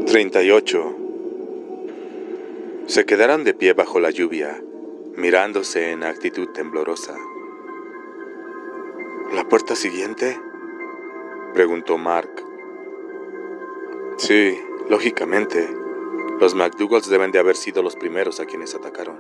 38. Se quedaron de pie bajo la lluvia, mirándose en actitud temblorosa. ¿La puerta siguiente?, preguntó Mark. Sí, lógicamente. Los McDougalls deben de haber sido los primeros a quienes atacaron.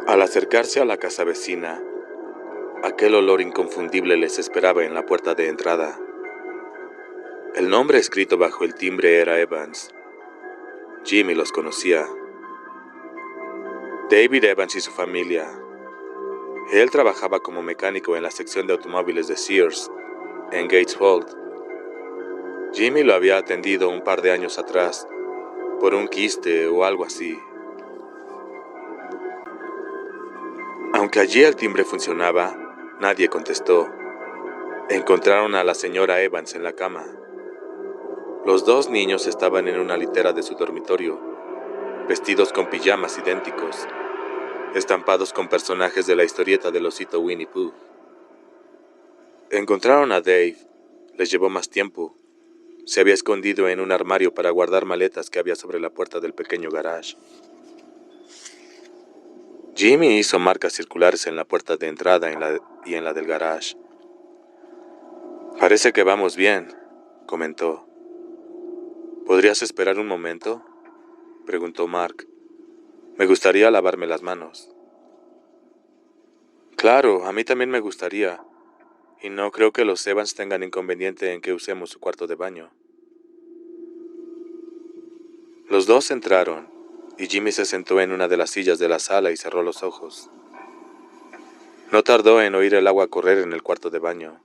Al acercarse a la casa vecina, aquel olor inconfundible les esperaba en la puerta de entrada. El nombre escrito bajo el timbre era Evans. Jimmy los conocía. David Evans y su familia. Él trabajaba como mecánico en la sección de automóviles de Sears, en Gatesfold. Jimmy lo había atendido un par de años atrás, por un quiste o algo así. Aunque allí el timbre funcionaba, nadie contestó. Encontraron a la señora Evans en la cama. Los dos niños estaban en una litera de su dormitorio, vestidos con pijamas idénticos, estampados con personajes de la historieta del osito Winnie Pooh. Encontraron a Dave. Les llevó más tiempo. Se había escondido en un armario para guardar maletas que había sobre la puerta del pequeño garage. Jimmy hizo marcas circulares en la puerta de entrada y en la del garage. Parece que vamos bien, comentó. ¿Podrías esperar un momento?, preguntó Mark. Me gustaría lavarme las manos. Claro, a mí también me gustaría. Y no creo que los Evans tengan inconveniente en que usemos su cuarto de baño. Los dos entraron, y Jimmy se sentó en una de las sillas de la sala y cerró los ojos. No tardó en oír el agua correr en el cuarto de baño.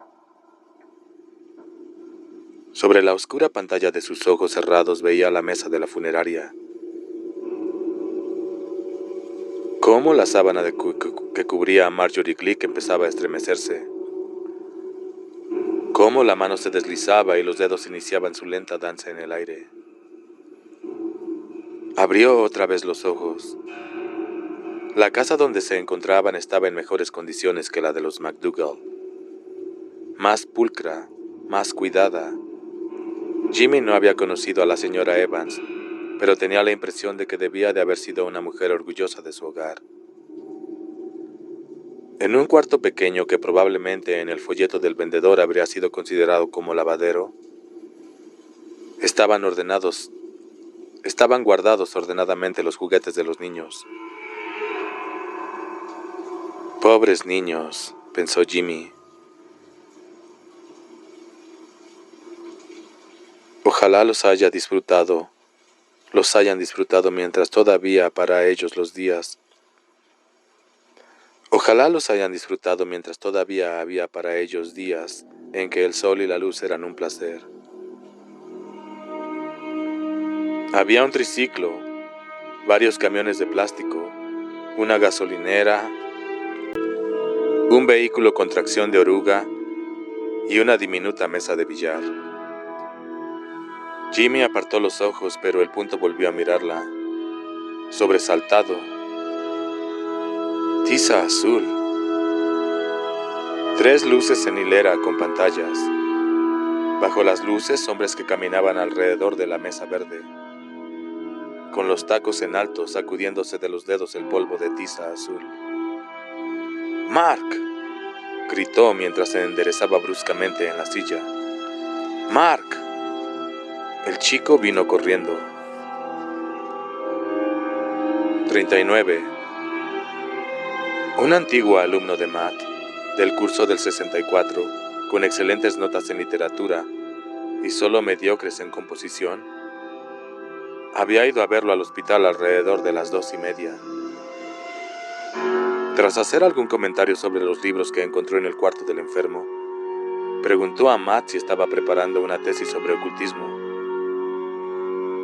Sobre la oscura pantalla de sus ojos cerrados veía la mesa de la funeraria. Cómo la sábana que cubría a Marjorie Glick empezaba a estremecerse. Cómo la mano se deslizaba y los dedos iniciaban su lenta danza en el aire. Abrió otra vez los ojos. La casa donde se encontraban estaba en mejores condiciones que la de los McDougall. Más pulcra, más cuidada. Jimmy no había conocido a la señora Evans, pero tenía la impresión de que debía de haber sido una mujer orgullosa de su hogar. En un cuarto pequeño que probablemente en el folleto del vendedor habría sido considerado como lavadero, estaban guardados ordenadamente los juguetes de los niños. Pobres niños, pensó Jimmy. Ojalá los hayan disfrutado mientras todavía para ellos los días. Ojalá los hayan disfrutado mientras todavía había para ellos días en que el sol y la luz eran un placer. Había un triciclo, varios camiones de plástico, una gasolinera, un vehículo con tracción de oruga y una diminuta mesa de billar. Jimmy apartó los ojos, pero el punto volvió a mirarla, sobresaltado. Tiza azul. 3 luces en hilera con pantallas. Bajo las luces, hombres que caminaban alrededor de la mesa verde, con los tacos en alto, sacudiéndose de los dedos el polvo de tiza azul. ¡Mark!, gritó mientras se enderezaba bruscamente en la silla. ¡Mark! El chico vino corriendo. 39. Un antiguo alumno de Matt, del curso del 64, con excelentes notas en literatura y solo mediocres en composición, había ido a verlo al hospital alrededor de las 2:30. Tras hacer algún comentario sobre los libros que encontró en el cuarto del enfermo, preguntó a Matt si estaba preparando una tesis sobre ocultismo.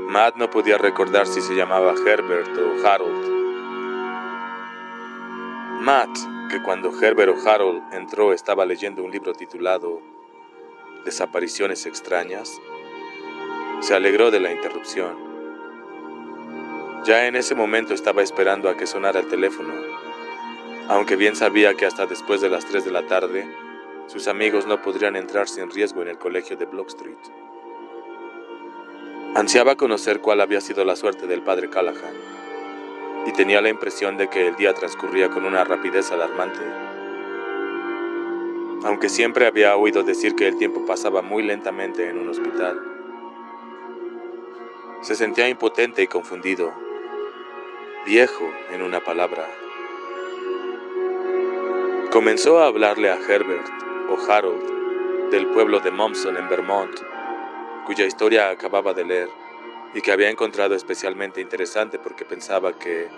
Matt no podía recordar si se llamaba Herbert o Harold. Matt, que cuando Herbert o Harold entró estaba leyendo un libro titulado Desapariciones extrañas, se alegró de la interrupción. Ya en ese momento estaba esperando a que sonara el teléfono, aunque bien sabía que hasta después de las 3 de la tarde, sus amigos no podrían entrar sin riesgo en el colegio de Block Street. Ansiaba conocer cuál había sido la suerte del padre Callahan, y tenía la impresión de que el día transcurría con una rapidez alarmante. Aunque siempre había oído decir que el tiempo pasaba muy lentamente en un hospital, se sentía impotente y confundido, viejo en una palabra. Comenzó a hablarle a Herbert o Harold del pueblo de Mommsen en Vermont, cuya historia acababa de leer y que había encontrado especialmente interesante porque pensaba que,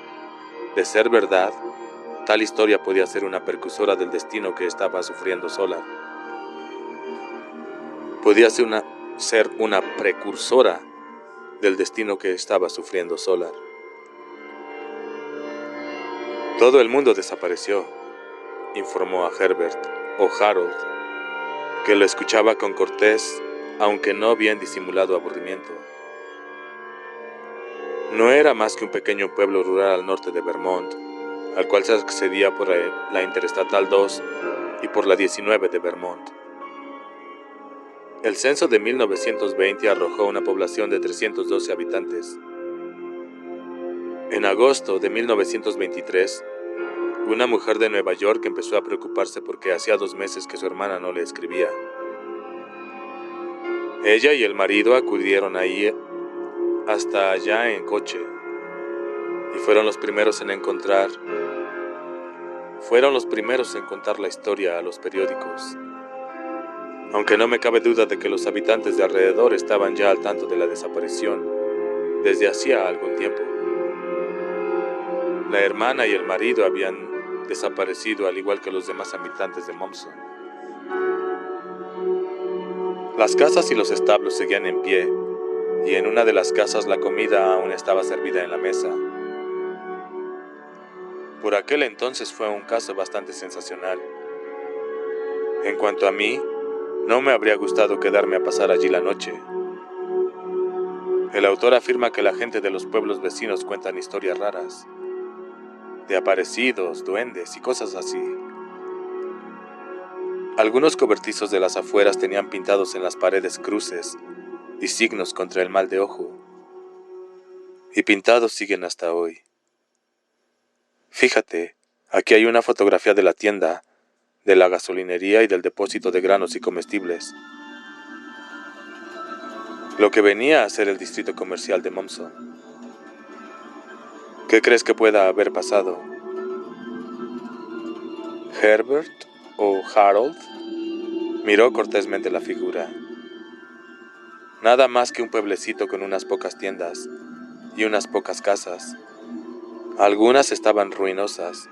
de ser verdad, tal historia podía ser una precursora del destino que estaba sufriendo Solar. Podía ser una precursora del destino que estaba sufriendo Solar. Todo el mundo desapareció, informó a Herbert o Harold, que lo escuchaba con cortés, aunque no bien disimulado aburrimiento. No era más que un pequeño pueblo rural al norte de Vermont, al cual se accedía por la Interestatal 2 y por la 19 de Vermont. El censo de 1920 arrojó una población de 312 habitantes. En agosto de 1923, una mujer de Nueva York empezó a preocuparse porque hacía 2 meses que su hermana no le escribía. Ella y el marido acudieron ahí hasta allá en coche y fueron los primeros en contar la historia a los periódicos. Aunque no me cabe duda de que los habitantes de alrededor estaban ya al tanto de la desaparición desde hacía algún tiempo. La hermana y el marido habían desaparecido al igual que los demás habitantes de Mommsen. Las casas y los establos seguían en pie, y en una de las casas la comida aún estaba servida en la mesa. Por aquel entonces fue un caso bastante sensacional. En cuanto a mí, no me habría gustado quedarme a pasar allí la noche. El autor afirma que la gente de los pueblos vecinos cuentan historias raras, de aparecidos, duendes y cosas así. Algunos cobertizos de las afueras tenían pintados en las paredes cruces y signos contra el mal de ojo, y pintados siguen hasta hoy. Fíjate, aquí hay una fotografía de la tienda, de la gasolinería y del depósito de granos y comestibles, lo que venía a ser el distrito comercial de Mommsen. ¿Qué crees que pueda haber pasado? Herbert o Harold miró cortésmente la figura. Nada más que un pueblecito con unas pocas tiendas y unas pocas casas. Algunas estaban ruinosas.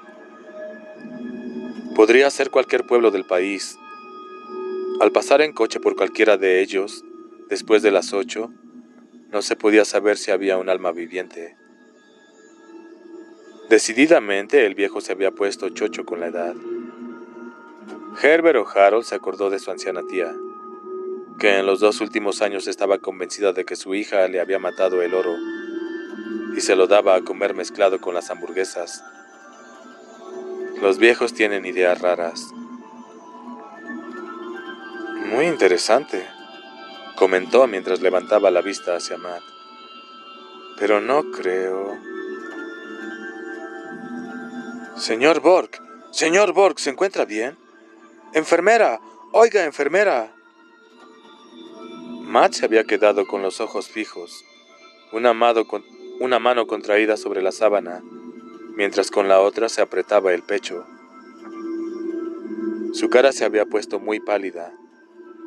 Podría ser cualquier pueblo del país. Al pasar en coche por cualquiera de ellos, después de las 8, no se podía saber si había un alma viviente. Decididamente el viejo se había puesto chocho con la edad. Herbert o Harold se acordó de su anciana tía, que en los 2 últimos años estaba convencida de que su hija le había matado el oro y se lo daba a comer mezclado con las hamburguesas. Los viejos tienen ideas raras. Muy interesante, comentó mientras levantaba la vista hacia Matt. Pero no creo... Señor Borg, ¿se encuentra bien? ¡Enfermera! ¡Oiga, enfermera! Matt se había quedado con los ojos fijos, una mano contraída sobre la sábana, mientras con la otra se apretaba el pecho. Su cara se había puesto muy pálida,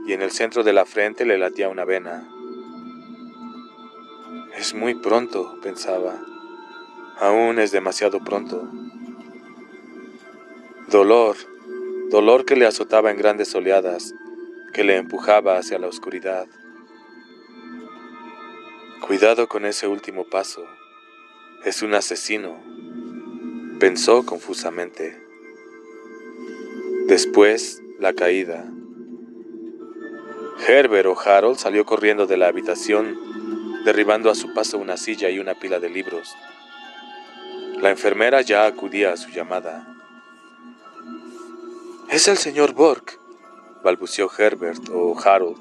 y en el centro de la frente le latía una vena. Es muy pronto, pensaba. Aún es demasiado pronto. Dolor que le azotaba en grandes oleadas, que le empujaba hacia la oscuridad. Cuidado con ese último paso. Es un asesino, pensó confusamente. Después, la caída. Herbert o Harold salió corriendo de la habitación, derribando a su paso una silla y una pila de libros. La enfermera ya acudía a su llamada. «Es el señor Borg», balbuceó Herbert o Harold,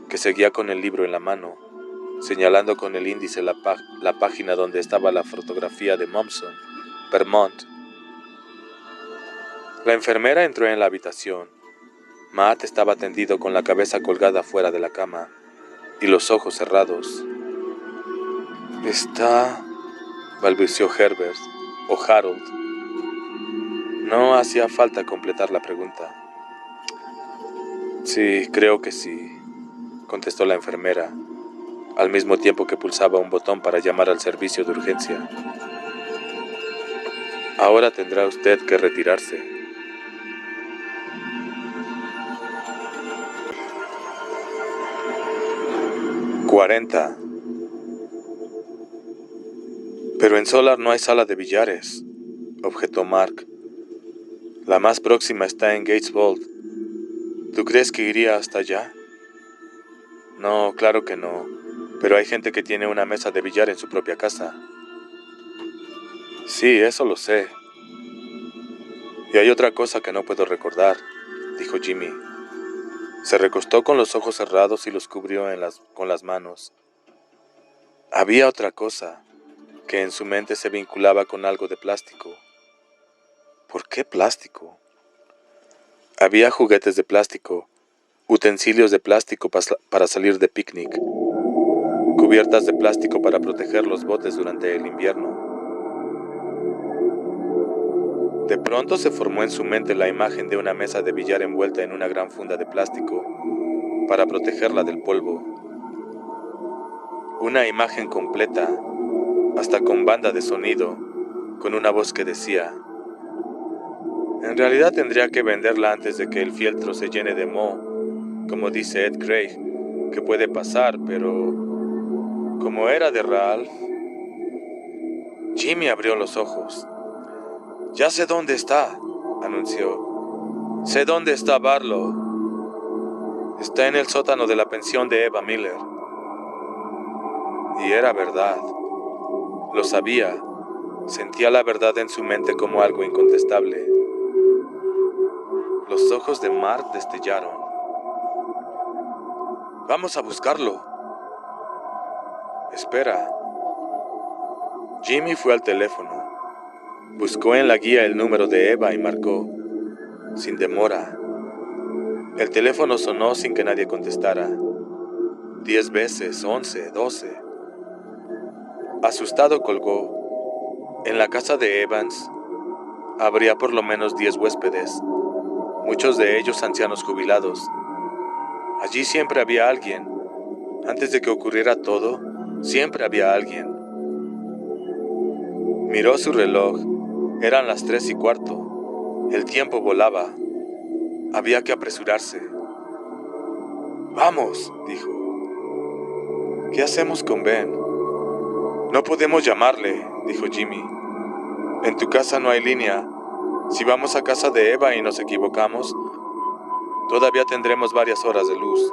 que seguía con el libro en la mano. señalando con el índice la página donde estaba la fotografía de Mommsen, Vermont. La enfermera entró en la habitación. Matt estaba tendido con la cabeza colgada fuera de la cama y los ojos cerrados. «Está», balbuceó Herbert o Harold. No hacía falta completar la pregunta. «Sí, creo que sí», contestó la enfermera, al mismo tiempo que pulsaba un botón para llamar al servicio de urgencia. «Ahora tendrá usted que retirarse». «40. Pero en Solar no hay sala de billares», objetó Mark. «La más próxima está en Gateswold. ¿Tú crees que iría hasta allá?» «No, claro que no. Pero hay gente que tiene una mesa de billar en su propia casa». «Sí, eso lo sé. Y hay otra cosa que no puedo recordar», dijo Jimmy. Se recostó con los ojos cerrados y los cubrió con las manos. Había otra cosa que en su mente se vinculaba con algo de plástico. ¿Por qué plástico? Había juguetes de plástico, utensilios de plástico para salir de picnic, cubiertas de plástico para proteger los botes durante el invierno. De pronto se formó en su mente la imagen de una mesa de billar envuelta en una gran funda de plástico para protegerla del polvo. Una imagen completa, hasta con banda de sonido, con una voz que decía: «En realidad tendría que venderla antes de que el fieltro se llene de moho, como dice Ed Craig, que puede pasar, pero como era de Ralph». Jimmy abrió los ojos. «Ya sé dónde está», anunció. «Sé dónde está Barlow. Está en el sótano de la pensión de Eva Miller». Y era verdad. Lo sabía. Sentía la verdad en su mente como algo incontestable. Los ojos de Mark destellaron. «Vamos a buscarlo». «Espera». Jimmy fue al teléfono. Buscó en la guía el número de Eva y marcó. Sin demora. El teléfono sonó sin que nadie contestara. 10 veces, 11, 12. Asustado colgó. En la casa de Evans habría por lo menos 10 huéspedes, muchos de ellos ancianos jubilados. Allí siempre había alguien. Antes de que ocurriera todo, siempre había alguien. Miró su reloj. Eran las 3:15. El tiempo volaba. Había que apresurarse. «Vamos», dijo. «¿Qué hacemos con Ben?» «No podemos llamarle», dijo Jimmy. «En tu casa no hay línea. Si vamos a casa de Eva y nos equivocamos, todavía tendremos varias horas de luz.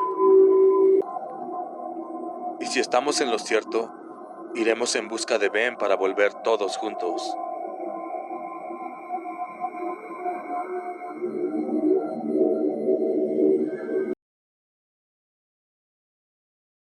Y si estamos en lo cierto, iremos en busca de Ben para volver todos juntos».